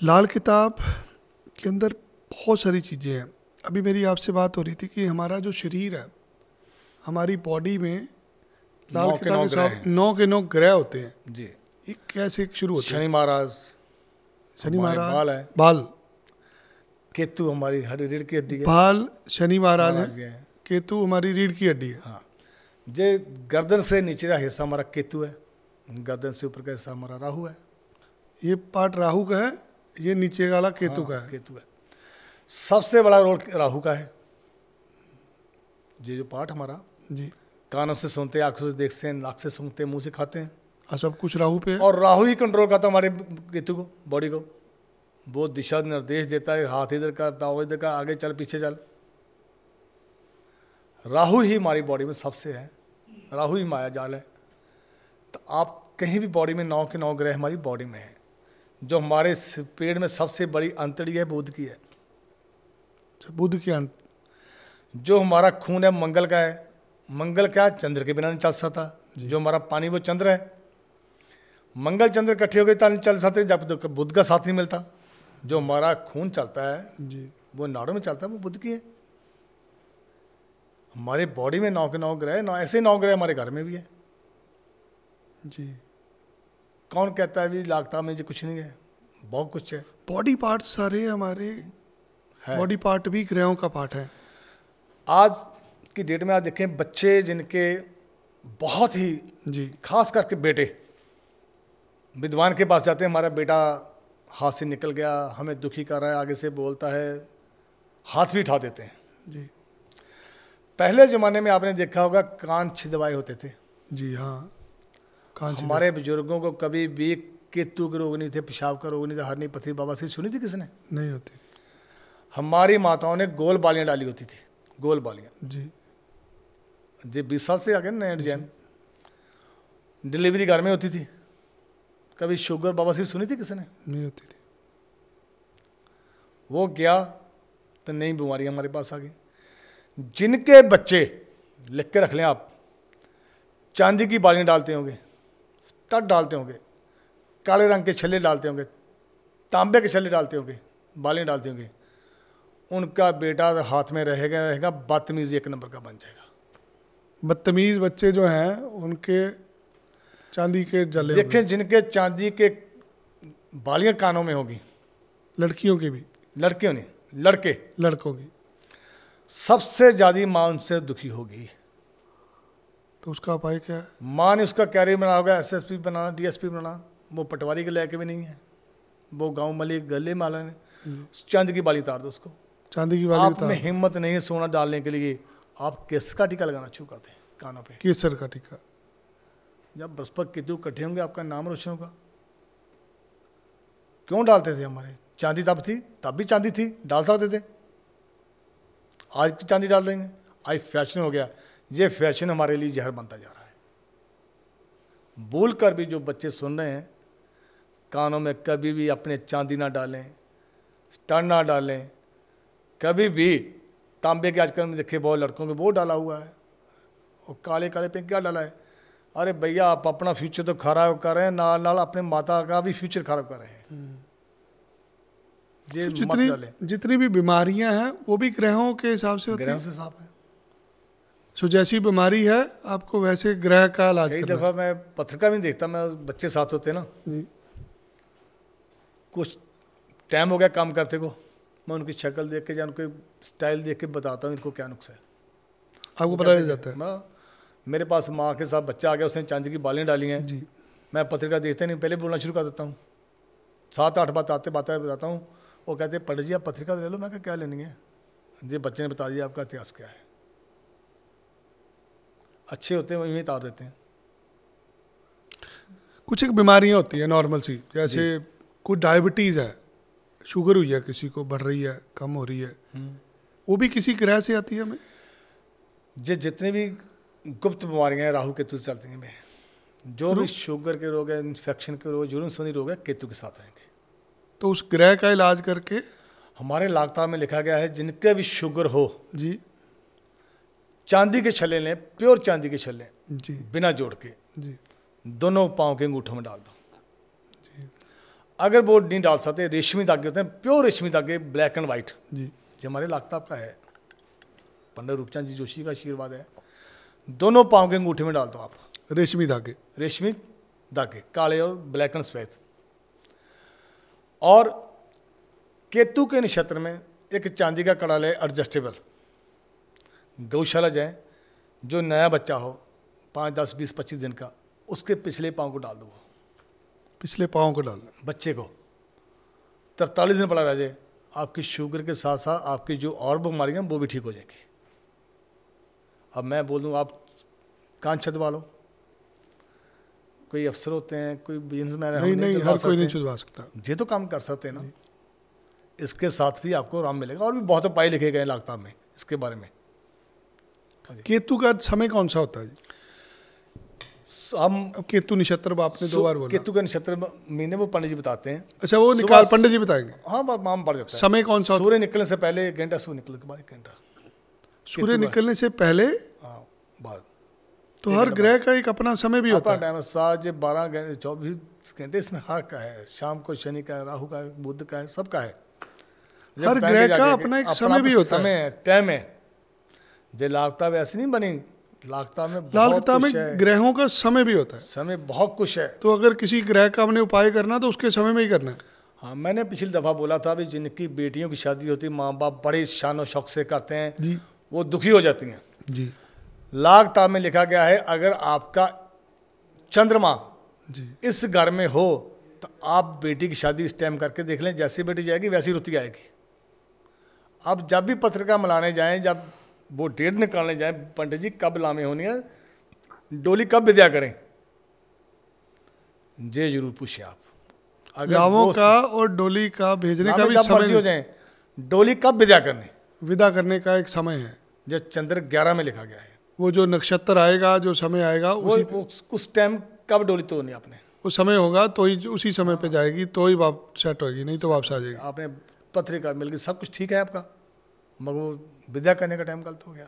लाल किताब के अंदर बहुत सारी चीज़ें हैं। अभी मेरी आपसे बात हो रही थी कि हमारा जो शरीर है, हमारी बॉडी में लाल नौ के किताब नौ के ग्रह साथ हैं 9 के 9 ग्रह होते हैं। जी। ये कैसे शुरू होते हैं? शनि महाराज, शनि हमारे महाराज बाल है, बाल, केतु हमारी रीढ़ की हड्डी है, बाल शनि महाराज महाराज है, हैं। केतु हमारी रीढ़ की हड्डी है। हाँ, जे गर्दन से नीचे का हिस्सा हमारा केतु है, गर्दन से ऊपर का हिस्सा हमारा राहु है। ये पार्ट राहु का है, ये नीचे वाला केतु हाँ, का है। केतु है। सबसे बड़ा रोल राहु का है। ये जो पार्ट हमारा, जी कानों से सुनते हैं, आंखों से देखते हैं, नाक से सूंघते हैं, मुंह से खाते हैं, हाँ, सब कुछ राहु पे है। और राहु ही कंट्रोल करता है हमारे केतु को, बॉडी को। वो दिशा निर्देश देता है, हाथ इधर का, पाँव इधर का, आगे चल पीछे चल। राहु ही हमारी बॉडी में सबसे है, राहु ही माया जाल है। तो आप कहीं भी बॉडी में 9 के 9 ग्रह हमारी बॉडी में है। जो हमारे पेड़ में सबसे बड़ी अंतड़ी है बुध की है। बुध के अंत, जो हमारा खून है मंगल का है। मंगल क्या है? चंद्र के बिना नहीं चल सकता। जो हमारा पानी वो चंद्र है। मंगल चंद्र इकट्ठे हो गए तो नहीं चल सकते जब तक बुध का साथ नहीं मिलता। जो हमारा खून चलता है जी वो नाड़ों में चलता है, वो बुध की है। हमारे बॉडी में 9 के 9 ग्रह, 9 ऐसे 9 ग्रह हमारे घर में भी है। जी। कौन कहता है भी लागता में जी कुछ नहीं है? बहुत कुछ है। बॉडी पार्ट्स सारे हमारे है। बॉडी पार्ट भी ग्रहों का पार्ट है। आज की डेट में आप देखें, बच्चे जिनके बहुत ही, जी खास करके बेटे विद्वान के पास जाते हैं, हमारा बेटा हाथ से निकल गया, हमें दुखी कर रहा है, आगे से बोलता है, हाथ भी उठा देते हैं। जी पहले ज़माने में आपने देखा होगा कान छिदवाए होते थे। जी हाँ, कांच हमारे बुजुर्गों को कभी भी केतु के रोग नहीं थे, पेशाब का रोग नहीं था, हरनी पथरी बवासीर सुनी थी किसने? नहीं होती थी। हमारी माताओं ने गोल बालियाँ डाली होती थी, गोल बालियाँ। जी जी 20 साल से आगे नए डिजाइन। डिलीवरी घर में होती थी। कभी शुगर बवासीर सुनी थी किसने? नहीं होती थी। वो गया तो नई बीमारियां हमारे पास आ गई। जिनके बच्चे, लिख के रख लें आप, चांदी की बालियां डालते होंगे, स्टड डालते होंगे, काले रंग के छल्ले डालते होंगे, तांबे के छल्ले डालते होंगे, बालियां डालते होंगे, उनका बेटा हाथ में रहेगा बदतमीज 1 नंबर का बन जाएगा। बदतमीज बच्चे जो हैं उनके चांदी के जले हुए। देखें, जिनके चांदी के बालियां कानों में होगी, लड़कियों की भी, लड़कियों नहीं, लड़के, लड़कों की, सबसे ज़्यादा माँ उनसे दुखी होगी। तो उसका उपाय क्या है? माँ ने उसका कैरियर बना होगा, एसएसपी बनाना, डीएसपी बनाना। वो पटवारी के लेके भी नहीं है, वो गांव मली गले माला ने चांद की बाली उतार दो उसको। चांदी की वाली आप उतार। में हिम्मत नहीं है सोना डालने के लिए, आप केसर का टीका लगाना शुरू करते हैं कानों पे। केसर का टीका। जब बृहस्पति केतु इकट्ठे होंगे आपका नाम रोशन होगा। क्यों डालते थे? हमारे चांदी तब थी, तब भी चांदी थी, डाल सकते थे। आज की चांदी डाल रहे हैं, आज फैशन हो गया। ये फैशन हमारे लिए जहर बनता जा रहा है। भूल कर भी जो बच्चे सुन रहे हैं, कानों में कभी भी अपने चांदी ना डालें, स्टड ना डालें, कभी भी। तांबे के आजकल में देखे बहुत लड़कों में वो डाला हुआ है, और काले काले पे क्या डाला है। अरे भैया, आप अपना फ्यूचर तो खराब कर रहे हैं, नाल नाल अपने माता का भी फ्यूचर खराब कर रहे हैं। ये मत डालें। जितनी भी बीमारियां हैं वो भी ग्रहों के हिसाब से होती ग्रहों है। से साफ है। सो जैसी बीमारी है आपको वैसे ग्रह का इलाज कई करना दफ़ा मैं पत्रिका भी देखता, मैं बच्चे साथ होते ना, जी। कुछ टाइम हो गया काम करते को, मैं उनकी शक्ल देख के या उनके स्टाइल देख के बताता हूँ इनको क्या नुक्सा है। आपको पता चल जाता है। मेरे पास माँ के साथ बच्चा आ गया, उसने चांदी की बालियाँ डाली हैं जी। मैं पत्रिका देखते नहीं, पहले बोलना शुरू कर देता हूँ। 7-8 बात आते बताता हूँ। वो कहते हैं पंडित जी आप पत्रिका ले लो। मैं क्या लेनी है जी, बच्चे ने बता दिया आपका इतिहास क्या है। अच्छे होते हैं वही उतार देते हैं। कुछ एक बीमारियां होती है नॉर्मल सी, जैसे कुछ डायबिटीज़ है, शुगर हुई है किसी को, बढ़ रही है, कम हो रही है, वो भी किसी ग्रह से आती है हमें। जितने भी गुप्त बीमारियां हैं राहु केतु से चलती हैं में, जो भी शुगर के रोग है, इन्फेक्शन के रोग, जुर्म संबंधी रोग है, केतु के साथ आएंगे। तो उस ग्रह का इलाज करके हमारे लागता में लिखा गया है जिनके भी शुगर हो जी, चांदी के छल्ले लें, प्योर चांदी के छल्ले जी बिना जोड़ के, जी दोनों पाँव के अंगूठों में डाल दो। अगर वो नहीं डाल सकते, रेशमी धागे होते हैं, प्योर रेशमी धागे, ब्लैक एंड वाइट, जी जो हमारे लाखताब का है, पंडित रूपचंद जी जोशी का आशीर्वाद है। दोनों पाँव के अंगूठे में डाल दो आप रेशमी धागे। रेशमी धागे, काले और ब्लैक एंड सफेद। और केतु के नक्षत्र में एक चांदी का कड़ा ले, एडजस्टेबल। गौशाला जाए, जो नया बच्चा हो 5, 10, 20, 25 दिन का, उसके पिछले पाँव को डाल दो, पिछले पाँव को डालना। बच्चे को 43 दिन पड़ा रह जाए, आपकी शुगर के साथ साथ आपकी जो और बीमारियां वो भी ठीक हो जाएंगी। अब मैं बोल दूँ, आप कान छदवा लो, कोई अफसर होते हैं, कोई बिजनेसमैन है, नहीं, हर कोई नहीं छुड़वा सकता। ये तो काम कर सकते हैं ना। इसके साथ भी आपको आराम मिलेगा। और भी बहुत उपाय लिखे गए हैं लाखताब में इसके बारे में। केतु का समय कौन सा होता है जी? हम अब केतु नक्षत्र आपने 2 बार बोला। केतु का नक्षत्र महीने वो पंडित जी बताते हैं। अच्छा, वो निकाल पंडित जी बताएंगे। हाँ, माम पड़ जाता है। समय कौन सा? सूर्य निकलने से पहले 1 घंटा, सूर्य निकलने के बाद 1 घंटा। सूर्य निकलने से पहले, हाँ, बाद। तो हर ग्रह का एक अपना समय भी होता है। टाइम 7 12 घंटे 24 घंटे इसमें हर का है। शाम को शनि का है, राहु का है, बुध का है, सबका है। हर ग्रह का अपना एक समय भी होता है, समय है, टाइम है। जो लाखताब ऐसे नहीं बनी, लाखताब में लाखताब में ग्रहों का समय भी होता है। समय बहुत कुछ है। तो अगर किसी ग्रह का हमने उपाय करना तो उसके समय में ही करना है। हाँ, मैंने पिछली दफ़ा बोला था भी, जिनकी बेटियों की शादी होती, माँ बाप बड़े शान और शौक से करते हैं जी, वो दुखी हो जाती हैं जी। लाखताब में लिखा गया है, अगर आपका चंद्रमा जी इस घर में हो तो आप बेटी की शादी इस टाइम करके देख लें, जैसी बेटी जाएगी वैसी रुति आएगी। अब जब भी पत्रिका मिलाने जाएं, जब वो डेट निकालने जाएं, पंडित जी कब लामे होनी है, डोली कब विद्या करें, ये जरूर पूछें आप। अगर लावों का और डोली का भेजने का भी समय हो जाए, डोली कब विद्या करनी, विदा करने का एक समय है, जो चंद्र 11 में लिखा गया है। वो जो नक्षत्र आएगा, जो समय आएगा, उस टाइम कब डोली तोड़नी आपने, वो समय होगा तो ही उसी समय पे जाएगी, तो ही सेट होगी, नहीं तो वापस आ जाएगी। आपने पत्रिका मिल गई, सब कुछ ठीक है आपका, मगर वो विद्या करने का टाइम गलत हो गया।